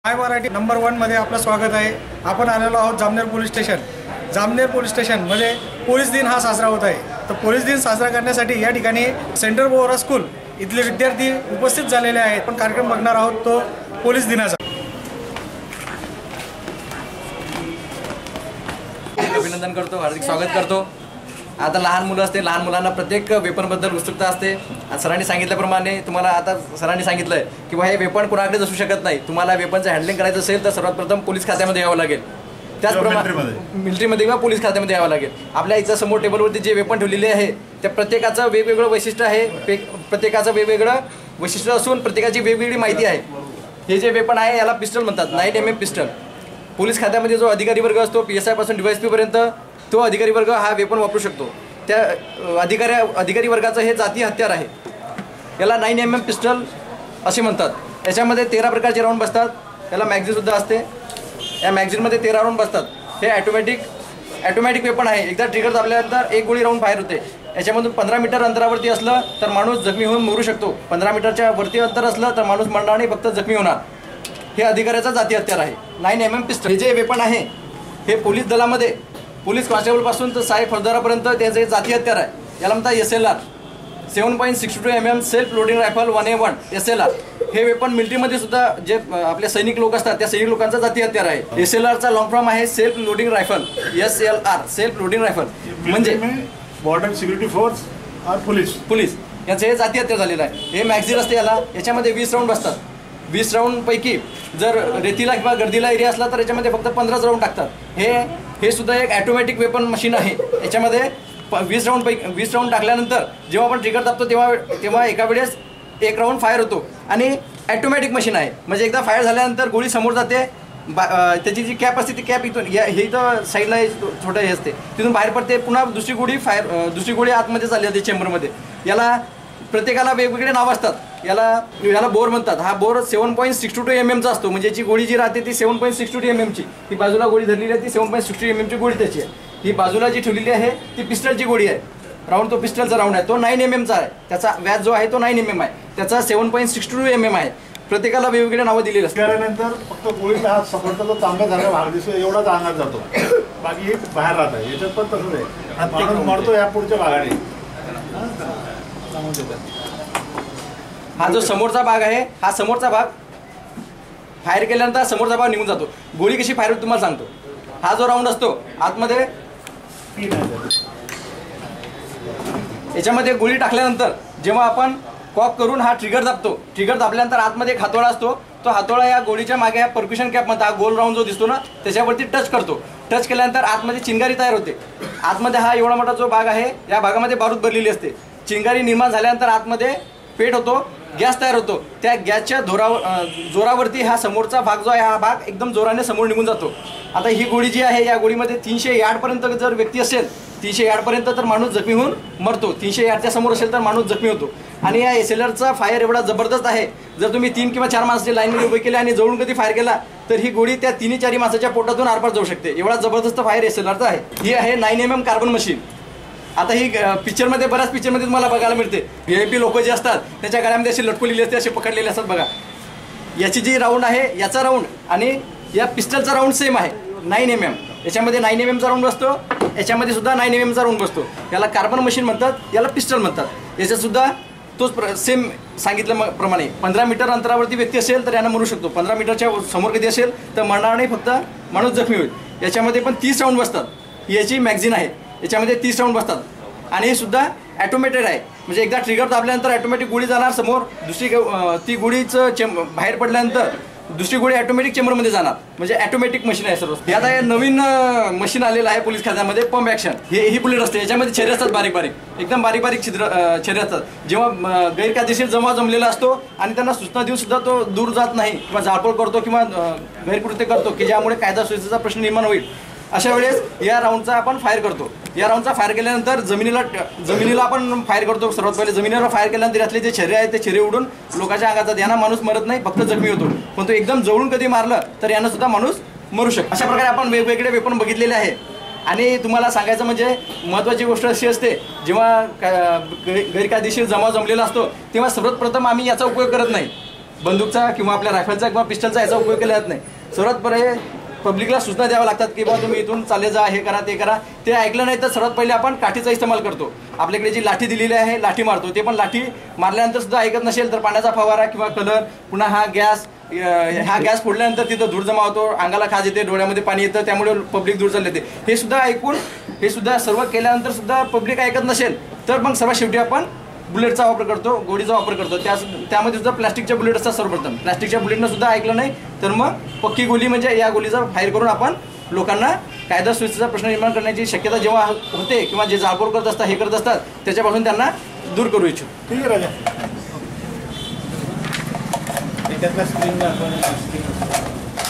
माय Marathi number 1 मध्ये आपलं स्वागत आहे। आपण आलेलो आहोत Jamner police station. Jamner police station मध्ये पोलीस दिन हा साजरा होत आहे। तर पोलीस दिन साजरा करण्यासाठी या ठिकाणी सेंटर बोरा स्कूल इथले विद्यार्थी उपस्थित झालेले आहेत। पण कार्यक्रम बघणार आहोत तो पोलीस दिनाचा। अभिनंदन करतो, हार्दिक स्वागत करतो। आता लहान मुलं असते, लहान मुलांना प्रत्येक वेपनबद्दल उत्सुकता असते। सरांनी सांगितल्याप्रमाणे तुम्हाला आता सरांनी सांगितलंय की हे वेपन कोणाकडेच असू शकत नाही। तुम्हाला वेपनचं हँडलिंग करायचं असेल तर सर्वात प्रथम पोलीस खात्यामध्ये यावं लागेल, त्याचप्रमाणे मिलिटरीमध्ये किंवा पोलीस खात्यामध्ये यावं लागेल। आपल्या इथं समोर टेबलवरती जे वेपन ठेवलेले आहे त्या प्रत्येकाचं वेगवेगळं वैशिष्ट्य आहे, प्रत्येकाचं वेगवेगळं वैशिष्ट्य असून प्रत्येकाची वेगवेगळी माहिती आहे। हे जे वेपन आहे याला पिस्टल म्हणतात, 9mm पिस्टल। पोलीस खात्यामध्ये जो अधिकारी वर्ग असतो PSI पासून DYSP पर्यंत तो अधिकारी वर्ग हा वेपन वापरू शकतो। त्या अधिकारी वर्गाचं हे जातीय हत्यार आहे, याला 9mm पिस्टल असे म्हणतात। याच्यामध्ये 13 प्रकारचे राऊंड बसतात, याला मॅगझिनसुद्धा असते। या मॅगझिनमध्ये 13 राऊंड बसतात। हे ॲटोमॅटिक वेपन आहे, एकदा ट्रिगर दाबल्यानंतर एक गोळी राऊंड फायर होते। याच्यामधून 15 मीटर अंतरावरती असलं तर माणूस जखमी होऊन मरू शकतो, 15 मीटरच्या वरती अंतर असलं तर माणूस मरणार नाही, फक्त जखमी होणार। हे अधिकाऱ्याचा जाती हत्यार आहे 9mm पिस्टल। हे जे वेपन आहे हे पोलीस दलामध्ये पोलीस कॉन्स्टेबलपासून तर सहाय्यक फौजदारापर्यंत त्याचे जाती हत्यार आहे। याला म्हणतात SLR 7.62mm self loading rifle 1A1 SLR। हे वेपन मिलिटरीमध्ये सुद्धा जे आपले सैनिक लोक असतात त्या सैनिक लोकांचा जाती हत्यार आहे। SLRचा लॉंग फॉर्म आहे self loading rifle, SLR self loading rifle म्हणजे बॉर्डर सिक्युरिटी फोर्स और पोलीस याचं हे जाती हत्यार झालेलं आहे। हे मॅगझिन असते, याच्यामध्ये 20 राऊंड बसतात। 20 राऊंड जर रेतीला किंवा गर्दीला एरिया असला तर याच्यामध्ये फक्त 15 राऊंड टाकतात। हे सुद्धा एक ॲटोमॅटिक वेपन मशीन आहे। याच्यामध्ये 20 राऊंड टाकल्यानंतर जेव्हा आपण ट्रिगर दाबतो तेव्हा एका वेळेस एक राऊंड फायर होतो आणि ॲटोमॅटिक मशीन आहे। म्हणजे एकदा फायर झाल्यानंतर गोळी समोर जाते, त्याची जी कॅप असते ती कॅप इथून हे इथं साईडला छोटं हे असते, तिथून बाहेर पडते, पुन्हा दुसरी गोळी आतमध्ये चालली जाते चेंबरमध्ये। याला प्रत्येकाला वेगवेगळे नाव असतात। याला बोर म्हणतात। हा बोर 7.62mm असतो, म्हणजे जी गोळी जी राहते ती 7.62mm ची। ही बाजूला गोळी धरलेली आहे ती 7.62mm ची गोळी त्याची आहे। ही बाजूला जी ठेवलेली आहे ती पिस्टलची गोळी आहे। राऊंड तो पिस्टलचा राऊंड आहे, तो 9mm चा आहे। त्याचा व्याज जो आहे तो 9mm आहे, त्याचा 7.62mm आहे। प्रत्येकाला वेगवेगळे नावं दिलेली असतात। त्यानंतर फक्त गोळीचा हात सफरचा तांब्या झाला भाग दिसतो एवढाच अंगात जातो, बाकी हे बाहेर राहत आहे। याच्यात पण तसंच आहे, माणूस मरतो या पुढच्या भागाने। हा जो समोरचा भाग आहे, हा समोरचा भाग फायर केल्यानंतर समोरचा भाग निघून जातो। गोळी कशी फायर होती तुम्हाला सांगतो। हा जो राऊंड असतो आतमध्ये, याच्यामध्ये गोळी टाकल्यानंतर जेव्हा आपण कॉक करून हा ट्रिगर दाबतो, ट्रिगर दाबल्यानंतर आतमध्ये एक हातोडा असतो, तो हातोडा या गोळीच्या मागे परक्युशन कॅप मध्ये हा गोल राऊंड जो दिसतो ना त्याच्यावरती टच करतो। टच केल्यानंतर आतमध्ये चिंगारी तयार होते। आतमध्ये हा एवढा मोठा जो भाग आहे या भागामध्ये बारूद भरलेली असते। चिंगारी निर्माण झाल्यानंतर आतमध्ये पेट होतो, गॅस तयार होतो। त्या गॅसच्या जोरावरती हा समोरचा भाग जो आहे हा भाग एकदम जोराने समोर निघून जातो। आता ही गोळी जी आहे या गोळीमध्ये 300 यार्डपर्यंत जर व्यक्ती असेल, 300 यार्डपर्यंत तर माणूस जखमी होऊन मरतो, 300 यार्डच्या समोर असेल तर माणूस जखमी होतो। आणि या SLRचा फायर एवढा जबरदस्त आहे, जर तुम्ही 3 किंवा 4 माणसाचे लाईनमध्ये उभे केले आणि जवळून कधी फायर केला तर ही गोळी त्या 3-4 माणसाच्या पोटातून आरपार जाऊ शकते। एवढा जबरदस्त फायर SLRचा आहे। ही आहे 9mm कार्बन मशीन। आता ही पिक्चरमध्ये बऱ्याच पिक्चरमध्ये तुम्हाला बघायला मिळते। VIP लोक जे असतात त्याच्या गळ्यामध्ये अशी लटकवलेली असते, असे पकडलेले असतात बघा। याची जी राऊंड आहे याचा राऊंड आणि या पिस्टलचा राऊंड सेम आहे 9mm। याच्यामध्ये 9mm चा राऊंड बसतो, याच्यामध्ये सुद्धा 9mm चा राऊंड बसतो। याला कार्बन मशीन म्हणतात, याला पिस्टल म्हणतात। याच्यात सुद्धा तोच सेम सांगितल्याप्रमाणे 15 मीटर अंतरावरती व्यक्ती असेल तर यानं मरू शकतो, 15 मीटरच्या समोर कधी असेल तर मरणार नाही, फक्त माणूस जखमी होईल। याच्यामध्ये पण 30 राऊंड बसतात। याची मॅगझिन आहे, याच्यामध्ये 30 राऊंड बसतात आणि हे सुद्धा ॲटोमॅटेड आहे। म्हणजे एकदा ट्रिगर दाबल्यानंतर ॲटोमॅटिक गोळी जाणार समोर, ती गोळीचं बाहेर पडल्यानंतर दुसरी गोळी ॲटोमॅटिक चेंबरमध्ये जाणार, म्हणजे ॲटोमॅटिक मशीन आहे सर्व। हे आता हे नवीन मशीन आलेलं आहे पोलीस खात्यामध्ये, पंप ॲक्शन। ही बुलेट असते, याच्यामध्ये छेरे असतात, एकदम बारीक छेरे असतात। जेव्हा गैरकायदेशीर जमलेला असतो आणि त्यांना सूचना देऊन सुद्धा तो दूर जात नाही किंवा जाळपोळ करतो किंवा गैरकृत्य करतो की ज्यामुळे कायदा सुव्यवस्थेचा प्रश्न निर्माण होईल, अशा वेळेस या राऊंडचा आपण फायर करतो। या राऊंडचा फायर केल्यानंतर जमिनीला आपण फायर करतो। सर्वात पहिले जमिनीवर फायर केल्यानंतर यातले जे छेरे आहेत ते छेरे उडून लोकांच्या अंगात जातात। यांना माणूस मरत नाही, फक्त जखमी होतो। पण तो एकदम जवळून कधी मारलं तर यानं सुद्धा माणूस मरू शकतो। अशा प्रकारे आपण वेगवेगळे वेपन बघितलेले आहे। आणि तुम्हाला सांगायचं म्हणजे महत्त्वाची गोष्ट अशी असते, जेव्हा गैरकायदेशीर जमलेला असतो तेव्हा सर्वात प्रथम आम्ही याचा उपयोग करत नाही। बंदूकचा किंवा आपल्या रायफलचा किंवा पिस्टलचा याचा उपयोग केला जात नाही. सर्वात पहिले पब्लिकला सूचना द्याव्या लागतात की बाबा तुम्ही इथून चालले जा, हे करा ते करा. ते ऐकलं नाही तर सर्वात पहिले आपण काठीचा इस्तेमाल करतो. आपल्याकडे जी लाठी दिलेली आहे लाठी मारतो. ते पण लाठी मारल्यानंतर सुद्धा ऐकत नसेल तर पाण्याचा फवारा किंवा कलर, पुन्हा हा गॅस फोडल्यानंतर तिथं धूर जमा होतो, अंगाला खाज येते, डोळ्यामध्ये पाणी येतं, त्यामुळे पब्लिक दूर चालले येते. हे सुद्धा ऐकून हे सुद्धा सर्व केल्यानंतर सुद्धा पब्लिक ऐकत नसेल तर मग सर्वात शेवटी आपण बुलेटचा वापर करतो, गोळीचा वापर करतो. त्यामध्ये सुद्धा प्लास्टिकच्या बुलेट असतात. सर्वप्रथम प्लास्टिकच्या बुलेटनं सुद्धा ऐकलं नाही तर मग पक्की गोळी म्हणजे या गोळीचा फायर करून आपण लोकांना कायदा सुव्यवस्थेचा प्रश्न निर्माण करण्याची शक्यता जेव्हा होते किंवा जे जाळपोळ करत असतात, हे करत असतात, त्याच्यापासून त्यांना दूर करू इच्छितो. ठीक आहे राजा. त्यातला स्प्रिंग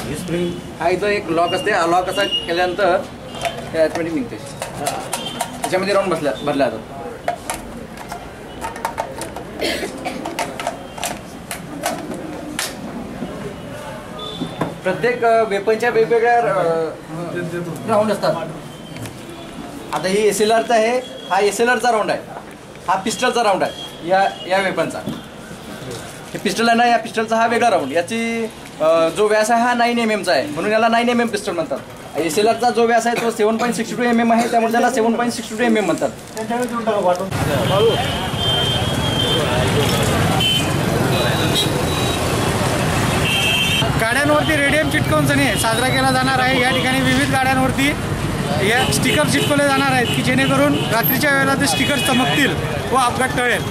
ही स्प्रिंग हा इथं एक लॉक असते. हा लॉक असा केल्यानंतर हे ऑटोमॅटिक निघते. त्याच्यामध्ये राऊंड भरल्या जातात. प्रत्येक वेपनच्या वेगवेगळ्या राऊंड असतात. आता ही SLRचा आहे, हा SLRचा राऊंड आहे, हा पिस्टलचा राऊंड आहे या वेपनचा. हे पिस्टल आहे ना, या पिस्टलचा हा वेगळा राऊंड. याची जो व्यास आहे हा 9 mm आहे, म्हणून याला 9 mm पिस्टल म्हणतात. SLRचा जो व्यास आहे तो 7.62 mm आहे, त्यामुळे त्याला 7.62 mm म्हणतात. गाड्यांवरती रेडियम चिटकवून साजरा केला जाणार आहे. या ठिकाणी विविध गाड्यांवरती या स्टिकर चिटकवले जाणार आहेत की जेणेकरून रात्रीच्या वेळेला ते स्टिकर चमकतील व अपघात टळेल.